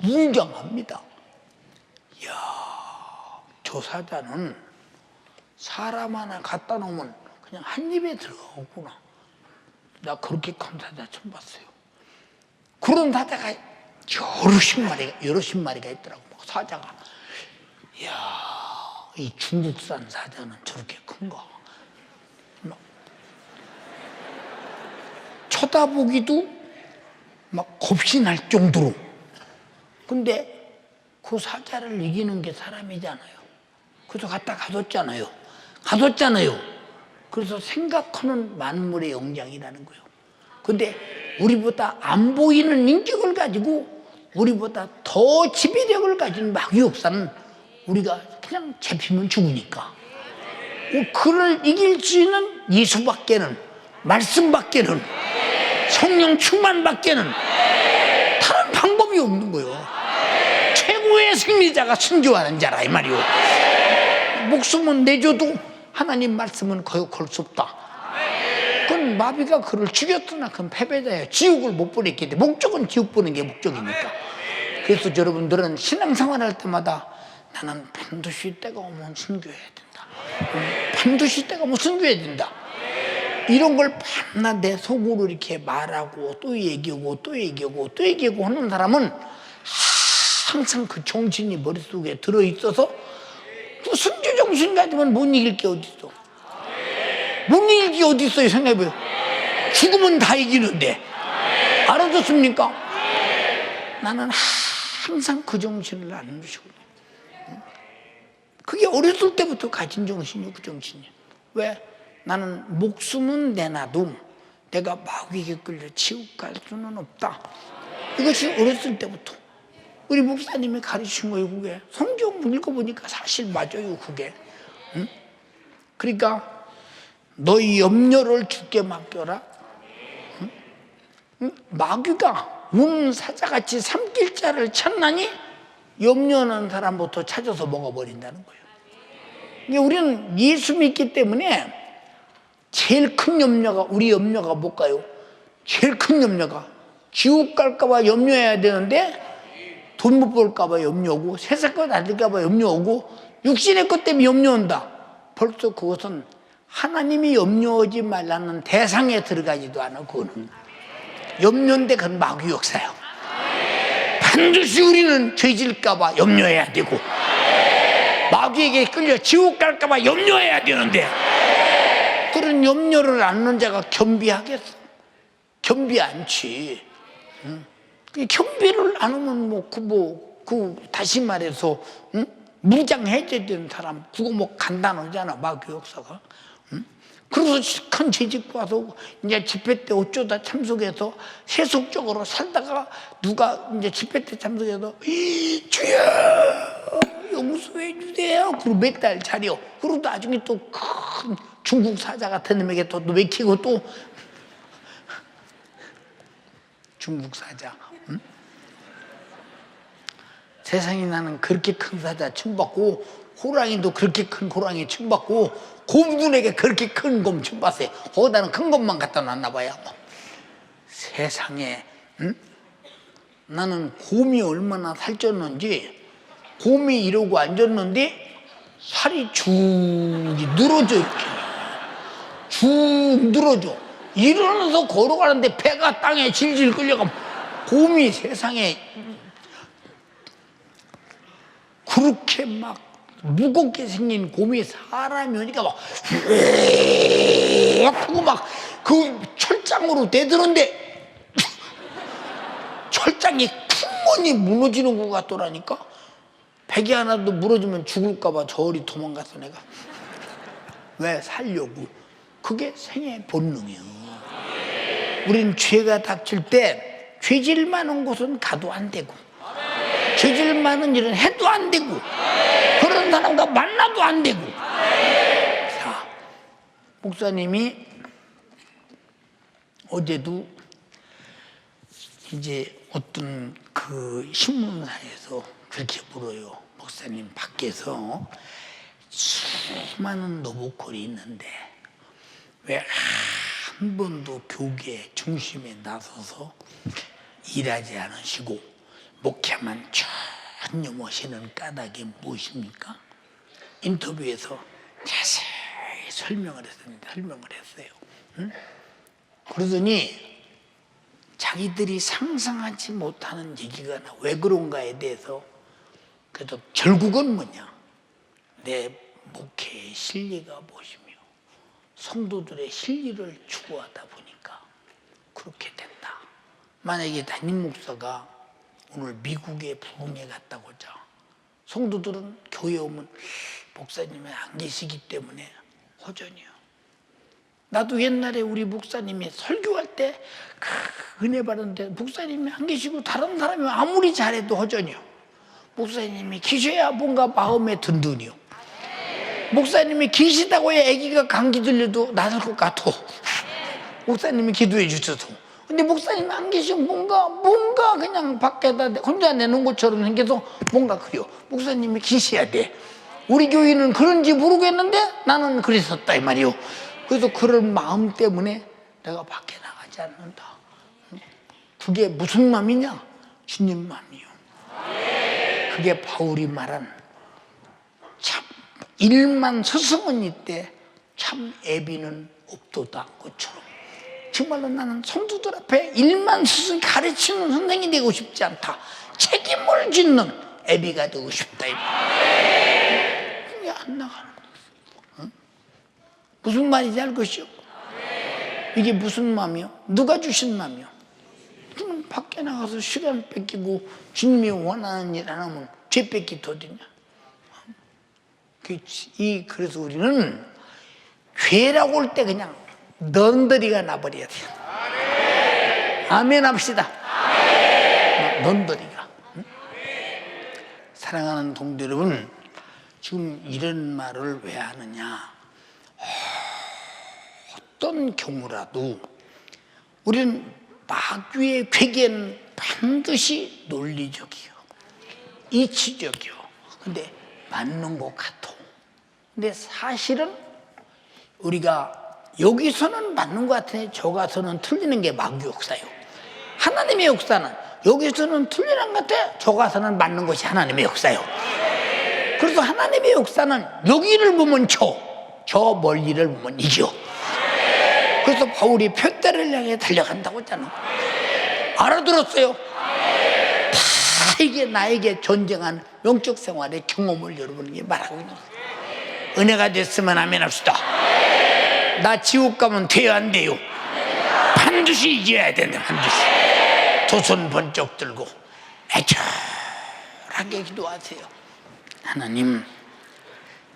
웅장합니다. 이야, 저 사자는 사람 하나 갖다 놓으면 그냥 한 입에 들어가구나. 나 그렇게 큰 사자 처음 봤어요. 그런 사자가 여럿 마리가 있더라고. 사자가. 이야, 이 중국산 사자는 저렇게 큰가. 쳐다보기도 막 겁신할 정도로. 근데 그 사자를 이기는 게 사람이잖아요. 그래서 갖다 가뒀잖아요. 그래서 생각하는 만물의 영장이라는 거예요. 근데 우리보다 안 보이는 인격을 가지고 우리보다 더 지배력을 가진 마귀 역사는 우리가 그냥 잡히면 죽으니까. 그를 이길 수 있는 예수밖에는, 말씀밖에는, 성령 충만밖에는 다른 방법이 없는 거예요. 최고의 승리자가 순교하는 자라 이 말이요. 목숨은 내줘도 하나님 말씀은 거역할 수 없다. 그건 마비가 그를 죽였으나 그건 패배자예요. 지옥을 못 보냈기 때문에. 목적은 지옥 보는 게 목적이니까. 그래서 여러분들은 신앙생활 할 때마다 나는 반드시 때가 오면 순교해야 된다. 반드시 때가 오면 순교해야 된다. 이런 걸 밤낮 내 속으로 이렇게 말하고 또 얘기하고 또 얘기하고 또 얘기하고 하는 사람은 항상 그 정신이 머릿속에 들어있어서 그 순주 정신 가지면 못 이길 게 어딨어. 못 이길 게 어딨어요. 생각해봐요. 죽으면 다 이기는데. 알아듣습니까? 나는 항상 그 정신을 안 주시거든요. 그게 어렸을 때부터 가진 정신이요. 그 정신이요. 왜? 나는 목숨은 내놔도 내가 마귀에게 끌려 지옥 갈 수는 없다. 이것이 어렸을 때부터 우리 목사님이 가르친 거예요. 그게 성경 읽어보니까 사실 맞아요. 그게. 응? 그러니까 너희 염려를 주께 맡겨라. 응? 응? 마귀가 문 사자같이 삼킬 자를 찾나니 염려하는 사람부터 찾아서 먹어버린다는 거예요. 그러니까 우리는 예수 믿기 때문에 제일 큰 염려가, 우리 염려가 뭘까요? 제일 큰 염려가 지옥 갈까 봐 염려해야 되는데 돈 못 벌까 봐 염려오고 세상 것 안 될까 봐 염려오고 육신의 것 때문에 염려온다. 벌써 그것은 하나님이 염려하지 말라는 대상에 들어가지도 않아. 그거는 염려인데 그건 마귀 역사예요. 반드시 우리는 죄질까 봐 염려해야 되고 마귀에게 끌려 지옥 갈까 봐 염려해야 되는데 그런 염려를 않는 자가 겸비하겠어? 겸비 않지. 응? 겸비를 안 하면 다시 말해서, 응? 무장해제야 되는 사람, 그거 간단하잖아, 마귀 역사가. 응? 그래서 큰 재짓고 와서 이제 집회 때 어쩌다 참석해서 세속적으로 살다가 누가 이제 집회 때 참석해서, 주여! 용서해 주세요. 그리고 몇 달 차려. 그리고 나중에 또 큰 중국 사자 같은 놈에게 또 맥히고 또 중국 사자. 응? 세상에 나는 그렇게 큰 사자 춤받고 호랑이도 그렇게 큰 호랑이 춤받고 곰눈에게 그렇게 큰 곰 춤봤어요. 거기다는 큰 곰만 갖다 놨나 봐요. 세상에. 응? 나는 곰이 얼마나 살쪘는지 곰이 이러고 앉았는데 살이 쭉 늘어져 이렇게 쭉 늘어져. 일어나서 걸어가는데 배가 땅에 질질 끌려가면 곰이 세상에 그렇게 막 무겁게 생긴 곰이 사람이 오니까 막 하고 막 그 철장으로 대드는데 철장이 쿵머니 무너지는 것 같더라니까. 백이 하나도 무너지면 죽을까봐 저리 도망갔어 내가. 왜? 살려고. 그게 생의 본능이에요. 우리는 죄가 닥칠 때 죄질 많은 곳은 가도 안 되고 죄질 많은 일은 해도 안 되고 그런 사람과 만나도 안 되고. 자, 목사님이 어제도 이제 어떤 그 신문사에서 그렇게 물어요. 목사님 밖에서 수많은 노보컬이 있는데 왜 한 번도 교계 중심에 나서서 일하지 않으시고 목회만 전념하시는 까닭이 무엇입니까? 인터뷰에서 자세히 설명을 했어요. 응? 그러더니 자기들이 상상하지 못하는 얘기가 나. 왜 그런가에 대해서. 그래도 결국은 뭐냐? 내 목회의 실리가 무엇이며 성도들의 실리를 추구하다 보니까 그렇게 됐다. 만약에 담임 목사가 오늘 미국에 부흥회 갔다고 하자. 성도들은 교회 오면 목사님이 안 계시기 때문에 허전이요. 나도 옛날에 우리 목사님이 설교할 때 그 은혜 받았는데 목사님이 안 계시고 다른 사람이 아무리 잘해도 허전이요. 목사님이 계셔야 뭔가 마음에 든든이요. 목사님이 계시다고 해 아기가 감기 들려도 나설 것 같아. 목사님이 기도해 주셔서. 근데 목사님이 안 계시면 뭔가 그냥 밖에다 혼자 내놓은 것처럼 생겨서 뭔가 그래요. 목사님이 계셔야 돼. 우리 교회는 그런지 모르겠는데 나는 그랬었다 이 말이요. 그래서 그런 마음 때문에 내가 밖에 나가지 않는다. 그게 무슨 마음이냐? 주님 마음이요. 그게 바울이 말한 참 일만 스승은 있대 참 애비는 없도도 않고처럼 정말로 나는 성도들 앞에 일만 스승 가르치는 선생이 되고 싶지 않다. 책임을 짓는 애비가 되고 싶다. 이게 안 나가는 거예요. 무슨 말인지 알 것이요? 이게 무슨 마음이요? 누가 주신 마음이요? 그럼 밖에 나가서 시간 뺏기고 주님이 원하는 일 안 하면 죄 뺏기 더디냐? 그래서 우리는 죄라고 할 때 그냥 넌더리가 나버려야 돼요. 아멘 합시다. 넌더리가. 사랑하는 동료 여러분, 지금 이런 말을 왜 하느냐? 어떤 경우라도 우리는 마귀의 괴계는 반드시 논리적이요, 이치적이요. 근데 맞는 것 같아. 근데 사실은 우리가 여기서는 맞는 것 같으니 저 가서는 틀리는 게 마귀 역사예요. 하나님의 역사는 여기서는 틀리는 것 같아, 저 가서는 맞는 것이 하나님의 역사예요. 그래서 하나님의 역사는 여기를 보면 저 멀리를 보면 이겨. 그래서 바울이 표대를 향해 달려간다고 했잖아. 알아들었어요? 다 이게 나에게 전쟁한 영적 생활의 경험을 여러분에게 말하고 있는 거예요. 은혜가 됐으면 아멘 합시다. 나 지옥 가면 돼요, 안 돼요? 반드시 이겨야 된다. 반드시. 두 손 번쩍 들고 애절하게 기도하세요. 하나님,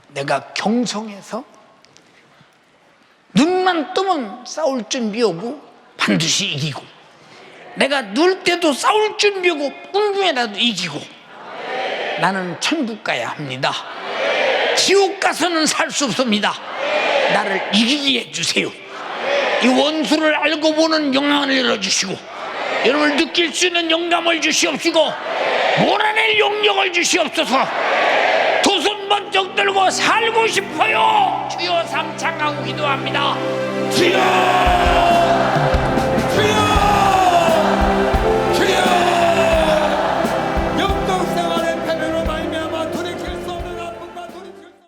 내가 경성해서 눈만 뜨면 싸울 준비하고 반드시 이기고, 내가 누울 때도 싸울 준비하고 꿈중에라도 이기고, 나는 천국 가야 합니다. 지옥 가서는 살 수 없습니다. 나를 이기게 해주세요. 이 원수를 알고 보는 영광을 열어주시고, 여러분을 느낄 수 있는 영감을 주시옵시고, 몰아낼 용력을 주시옵소서. 두 손 번쩍 들고 살고 싶어요. 주여 삼창하고 기도합니다. 주여.